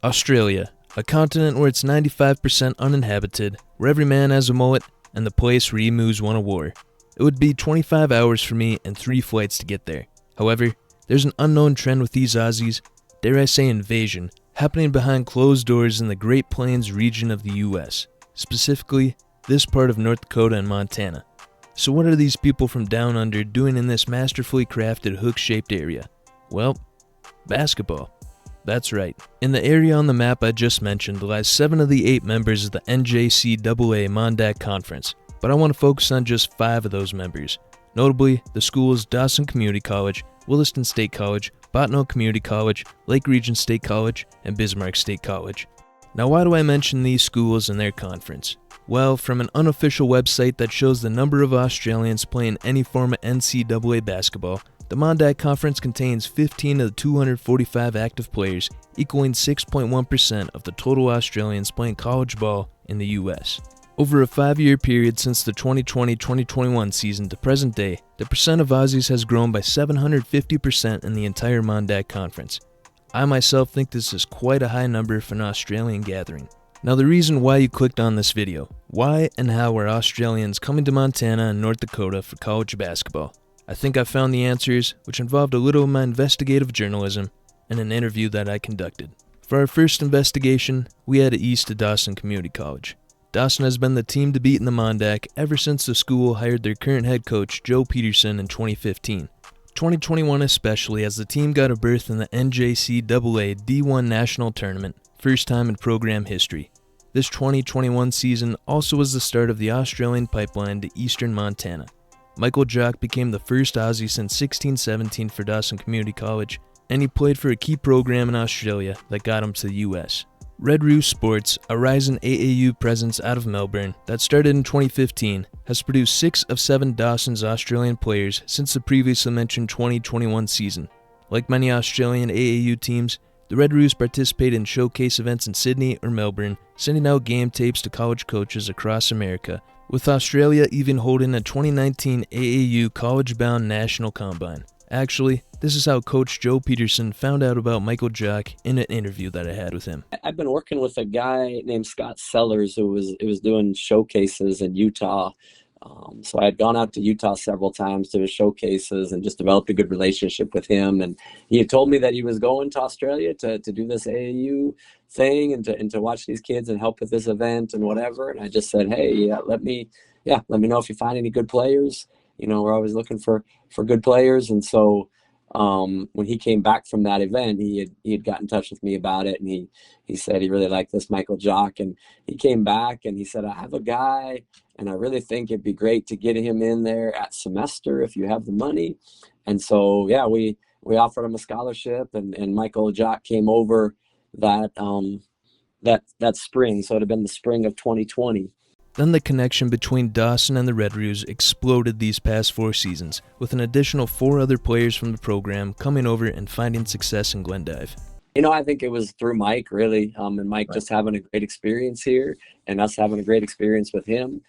Australia, a continent where it's 95% uninhabited, where every man has a mullet, and the place where emus won a war. It would be 25 hours for me and 3 flights to get there. However, there's an unknown trend with these Aussies, dare I say invasion, happening behind closed doors in the Great Plains region of the US, specifically this part of North Dakota and Montana. So what are these people from down under doing in this masterfully crafted hook-shaped area? Well, basketball. That's right. In the area on the map I just mentioned lies 7 of the 8 members of the NJCAA Mondac Conference, but I want to focus on just 5 of those members. Notably, the schools Dawson Community College, Williston State College, Bottineau Community College, Lake Region State College, and Bismarck State College. Now why do I mention these schools and their conference? Well, from an unofficial website that shows the number of Australians playing any form of NCAA basketball, the Mondac Conference contains 15 of the 245 active players, equaling 6.1% of the total Australians playing college ball in the US. Over a 5-year period since the 2020-2021 season to present day, the percent of Aussies has grown by 750% in the entire Mondac Conference. I myself think this is quite a high number for an Australian gathering. Now the reason why you clicked on this video, why and how are Australians coming to Montana and North Dakota for college basketball? I think I found the answers, which involved a little of my investigative journalism and an interview that I conducted. For our first investigation, we headed east to Dawson Community College. Dawson has been the team to beat in the Mondac ever since the school hired their current head coach Joe Peterson in 2015. 2021 especially, as the team got a berth in the NJCAA D1 National Tournament, first time in program history. This 2021 season also was the start of the Australian pipeline to eastern Montana. Michael Jock became the first Aussie since 1617 for Dawson Community College, and he played for a key program in Australia that got him to the US. Red Roost Sports, a rising AAU presence out of Melbourne that started in 2015, has produced 6 of 7 Dawson's Australian players since the previously mentioned 2021 season. Like many Australian AAU teams, the Red Roost participate in showcase events in Sydney or Melbourne, sending out game tapes to college coaches across America, with Australia even holding a 2019 AAU college-bound national combine. Actually, this is how Coach Joe Peterson found out about Michael Jock in an interview that I had with him. I've been working with a guy named Scott Sellers who was doing showcases in Utah. So I had gone out to Utah several times to his showcases and just developed a good relationship with him. And he had told me that he was going to Australia to do this AAU thing and to watch these kids and help with this event and whatever. And I just said, hey, let me know if you find any good players. You know, we're always looking for good players. And so when he came back from that event, he had got in touch with me about it, and he said he really liked this Michael Jock, and he came back and he said, I have a guy and I really think it'd be great to get him in there at semester if you have the money. And so yeah, we offered him a scholarship, and Michael Jock came over that spring, so it'd have been the spring of 2020. Then the connection between Dawson and the Red Roos exploded these past 4 seasons, with an additional 4 other players from the program coming over and finding success in Glendive. You know, I think it was through Mike, really, and Mike just having a great experience here and us having a great experience with him.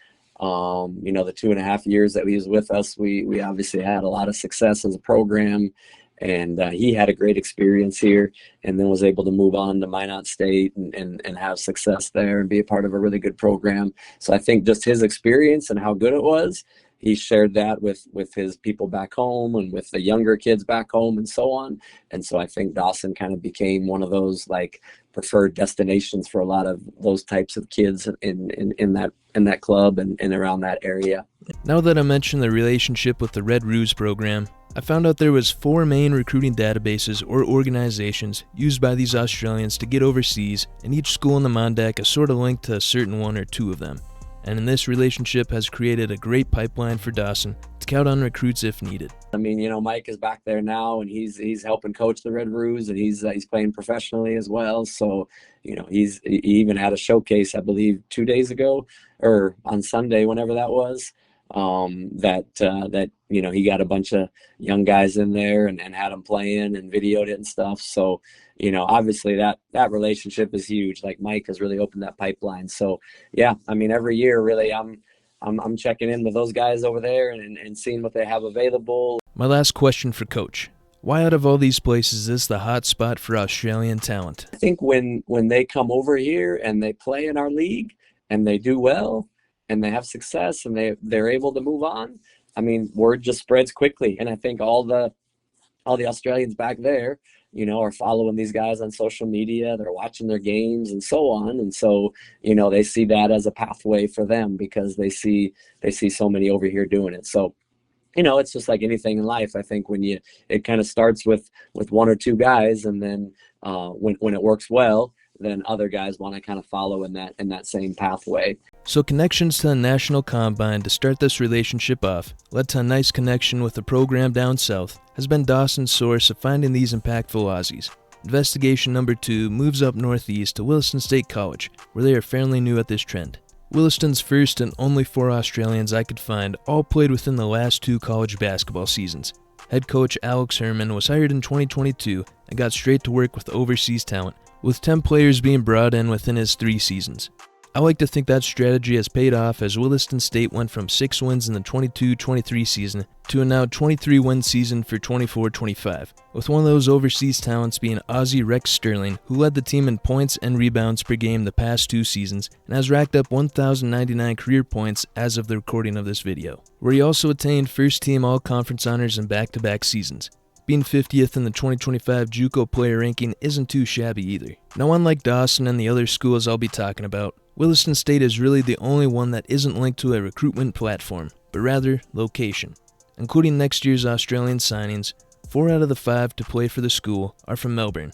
You know, the 2.5 years that he was with us, we obviously had a lot of success as a program. And he had a great experience here, and then was able to move on to Minot State and have success there and be a part of a really good program. So I think just his experience and how good it was, he shared that with his people back home and with the younger kids back home and so on. And so I think Dawson kind of became one of those like preferred destinations for a lot of those types of kids in that club and around that area. Now that I mentioned the relationship with the Red Roos program, I found out there was 4 main recruiting databases or organizations used by these Australians to get overseas, and each school in the Mondac is sort of linked to a certain 1 or 2 of them. And in this relationship has created a great pipeline for Dawson to count on recruits if needed. I mean, you know, Mike is back there now, and he's helping coach the Red Roos, and he's playing professionally as well. So, you know, he even had a showcase, I believe, 2 days ago or on Sunday, whenever that was. That you know, he got a bunch of young guys in there and had them playing and videoed it and stuff. So, you know, obviously that relationship is huge. Like Mike has really opened that pipeline. So yeah, I mean, every year really I'm checking in with those guys over there and seeing what they have available. My last question for Coach. Why out of all these places is this the hot spot for Australian talent? I think when they come over here and they play in our league and they do well and they have success and they're able to move on, I mean, word just spreads quickly. And I think all the Australians back there, are following these guys on social media. They're watching their games and so on. And so, they see that as a pathway for them because they see so many over here doing it. So, it's just like anything in life. I think it kind of starts with one or two guys, and then when it works well, then other guys want to kind of follow in that same pathway. So connections to the National Combine to start this relationship off led to a nice connection with the program down south has been Dawson's source of finding these impactful Aussies. Investigation number 2 moves up northeast to Williston State College, where they are fairly new at this trend. Williston's first and only 4 Australians I could find all played within the last 2 college basketball seasons. Head coach Alex Herman was hired in 2022 and got straight to work with overseas talent, with 10 players being brought in within his 3 seasons. I like to think that strategy has paid off as Williston State went from 6 wins in the 22-23 season to a now 23-win season for 24-25, with one of those overseas talents being Aussie Rex Sterling, who led the team in points and rebounds per game the past 2 seasons and has racked up 1,099 career points as of the recording of this video, where he also attained first-team all-conference honors in back-to-back seasons. Being 50th in the 2025 JUCO player ranking isn't too shabby either. Now, unlike Dawson and the other schools I'll be talking about, Williston State is really the only one that isn't linked to a recruitment platform, but rather location. Including next year's Australian signings, 4 out of the 5 to play for the school are from Melbourne.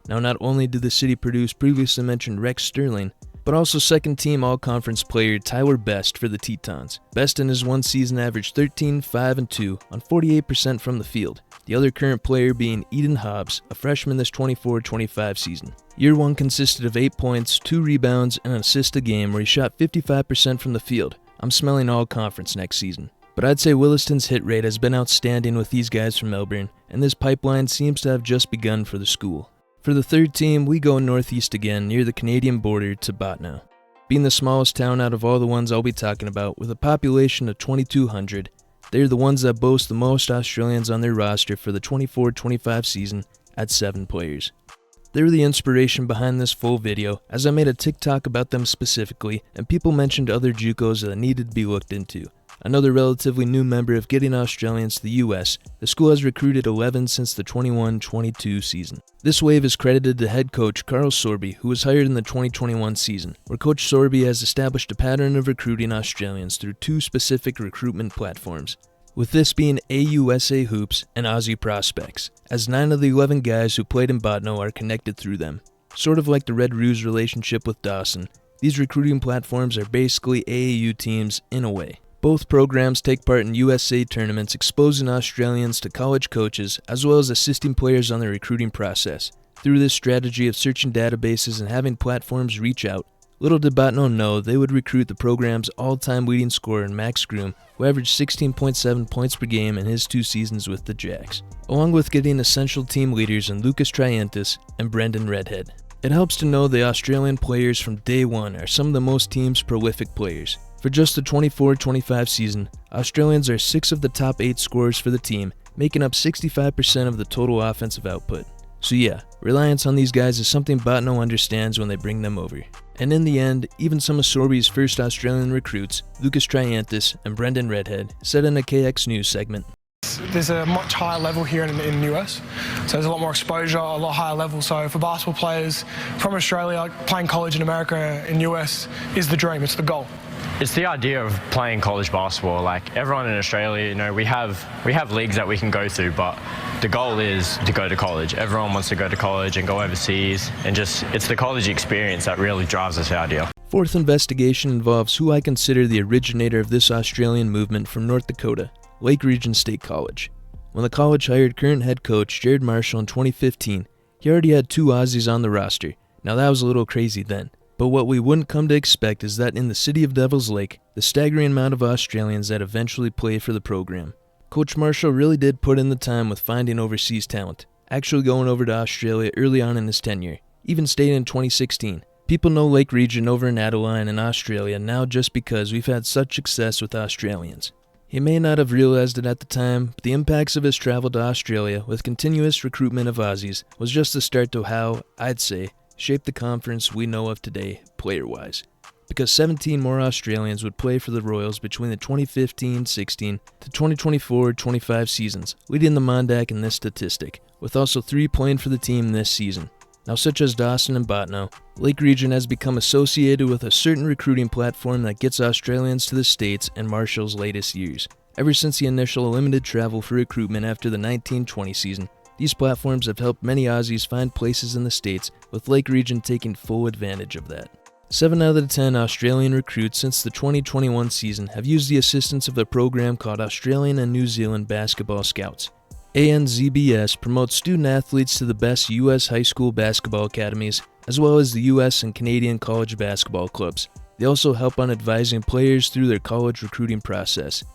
Now, not only did the city produce previously mentioned Rex Sterling, but also second-team all-conference player Tyler Best for the Tetons. Best in his one season averaged 13, 5, and 2 on 48% from the field, the other current player being Eden Hobbs, a freshman this 24-25 season. Year 1 consisted of 8 points, 2 rebounds, and an assist a game where he shot 55% from the field. I'm smelling all-conference next season. But I'd say Williston's hit rate has been outstanding with these guys from Melbourne, and this pipeline seems to have just begun for the school. For the third team, we go northeast again near the Canadian border to Bottineau. Being the smallest town out of all the ones I'll be talking about, with a population of 2,200, they're the ones that boast the most Australians on their roster for the 24-25 season at 7 players. They were the inspiration behind this full video, as I made a TikTok about them specifically, and people mentioned other JUCOs that needed to be looked into. Another relatively new member of getting Australians to the US, the school has recruited 11 since the 21-22 season. This wave is credited to head coach Carl Sorby, who was hired in the 2021 season, where Coach Sorby has established a pattern of recruiting Australians through 2 specific recruitment platforms, with this being AUSA Hoops and Aussie Prospects, as 9 of the 11 guys who played in Bottineau are connected through them. Sort of like the Red Ruse relationship with Dawson, these recruiting platforms are basically AAU teams in a way. Both programs take part in USA tournaments exposing Australians to college coaches, as well as assisting players on the recruiting process. Through this strategy of searching databases and having platforms reach out, little did Bottineau know they would recruit the program's all-time leading scorer Max Groom, who averaged 16.7 points per game in his 2 seasons with the Jacks, along with getting essential team leaders in Lucas Trientis and Brendan Redhead. It helps to know the Australian players from day one are some of the most team's prolific players. For just the 24-25 season, Australians are 6 of the top 8 scorers for the team, making up 65% of the total offensive output. So yeah, reliance on these guys is something Bottineau understands when they bring them over. And in the end, even some of Sorby's first Australian recruits, Lucas Trientis and Brendan Redhead, said in a KX News segment, "There's a much higher level here in the US, so there's a lot more exposure, a lot higher level. So for basketball players from Australia, playing college in America and US is the dream, it's the goal." It's the idea of playing college basketball. Like everyone in Australia, we have leagues that we can go through, but the goal is to go to college. Everyone wants to go to college and go overseas, and it's the college experience that really drives us out here. Fourth investigation involves who I consider the originator of this Australian movement from North Dakota, Lake Region State College. When the college hired current head coach Jared Marshall in 2015, he already had 2 Aussies on the roster. Now that was a little crazy then. But what we wouldn't come to expect is that in the city of Devil's Lake, the staggering amount of Australians that eventually play for the program. Coach Marshall really did put in the time with finding overseas talent, actually going over to Australia early on in his tenure, even stayed in 2016. People know Lake Region over in Adeline in Australia now just because we've had such success with Australians. He may not have realized it at the time, but the impacts of his travel to Australia with continuous recruitment of Aussies was just the start to how, I'd say, shaped the conference we know of today, player-wise. Because 17 more Australians would play for the Royals between the 2015-16 to 2024-25 seasons, leading the Mondak in this statistic, with also 3 playing for the team this season. Now, such as Dawson and Bottineau, Lake Region has become associated with a certain recruiting platform that gets Australians to the States in Marshall's latest years. Ever since the initial limited travel for recruitment after the 1920 season, these platforms have helped many Aussies find places in the States, with Lake Region taking full advantage of that. 7 out of the 10 Australian recruits since the 2021 season have used the assistance of a program called Australian and New Zealand Basketball Scouts. ANZBS promotes student athletes to the best U.S. high school basketball academies, as well as the U.S. and Canadian college basketball clubs. They also help on advising players through their college recruiting process.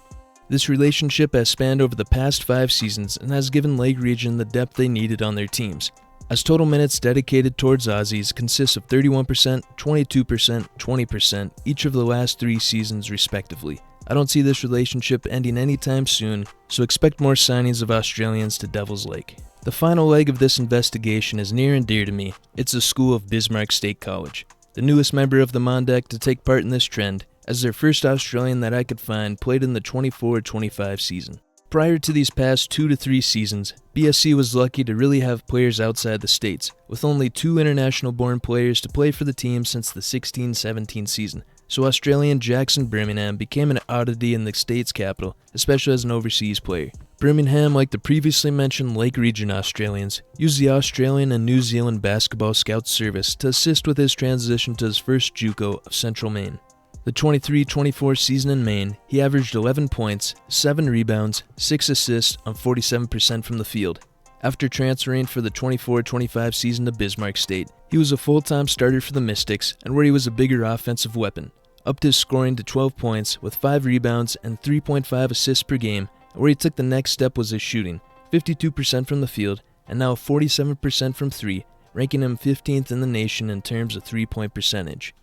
This relationship has spanned over the past 5 seasons and has given Lake Region the depth they needed on their teams, as total minutes dedicated towards Aussies consists of 31%, 22%, 20% each of the last 3 seasons respectively. I don't see this relationship ending anytime soon, so expect more signings of Australians to Devil's Lake. The final leg of this investigation is near and dear to me. It's the school of Bismarck State College, the newest member of the Mondak to take part in this trend, as their first Australian that I could find played in the 24-25 season. Prior to these past 2 to 3 seasons, BSC was lucky to really have players outside the states, with only 2 international-born players to play for the team since the 16-17 season. So Australian Jackson Birmingham became an oddity in the state's capital, especially as an overseas player. Birmingham, like the previously mentioned Lake Region Australians, used the Australian and New Zealand Basketball Scouts service to assist with his transition to his first JUCO of Central Maine. The 23-24 season in Maine, he averaged 11 points, 7 rebounds, 6 assists on 47% from the field. After transferring for the 24-25 season to Bismarck State, he was a full-time starter for the Mystics and where he was a bigger offensive weapon, upped his scoring to 12 points with 5 rebounds and 3.5 assists per game, and where he took the next step was his shooting, 52% from the field and now 47% from 3, ranking him 15th in the nation in terms of 3-point percentage.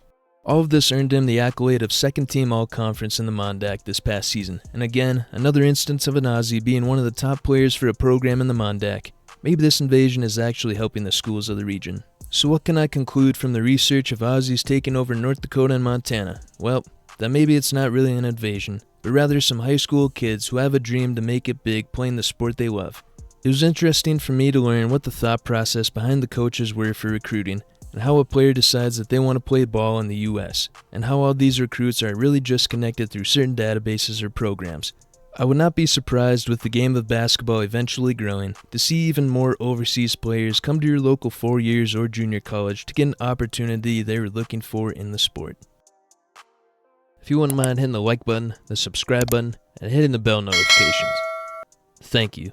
All of this earned him the accolade of second-team All-Conference in the Mondak this past season, and again, another instance of an Aussie being one of the top players for a program in the Mondak. Maybe this invasion is actually helping the schools of the region. So what can I conclude from the research of Aussies taking over North Dakota and Montana? Well, that maybe it's not really an invasion, but rather some high school kids who have a dream to make it big playing the sport they love. It was interesting for me to learn what the thought process behind the coaches were for recruiting, and how a player decides that they want to play ball in the U.S., and how all these recruits are really just connected through certain databases or programs. I would not be surprised with the game of basketball eventually growing to see even more overseas players come to your local 4 years or junior college to get an opportunity they were looking for in the sport. If you wouldn't mind hitting the like button, the subscribe button, and hitting the bell notifications. Thank you.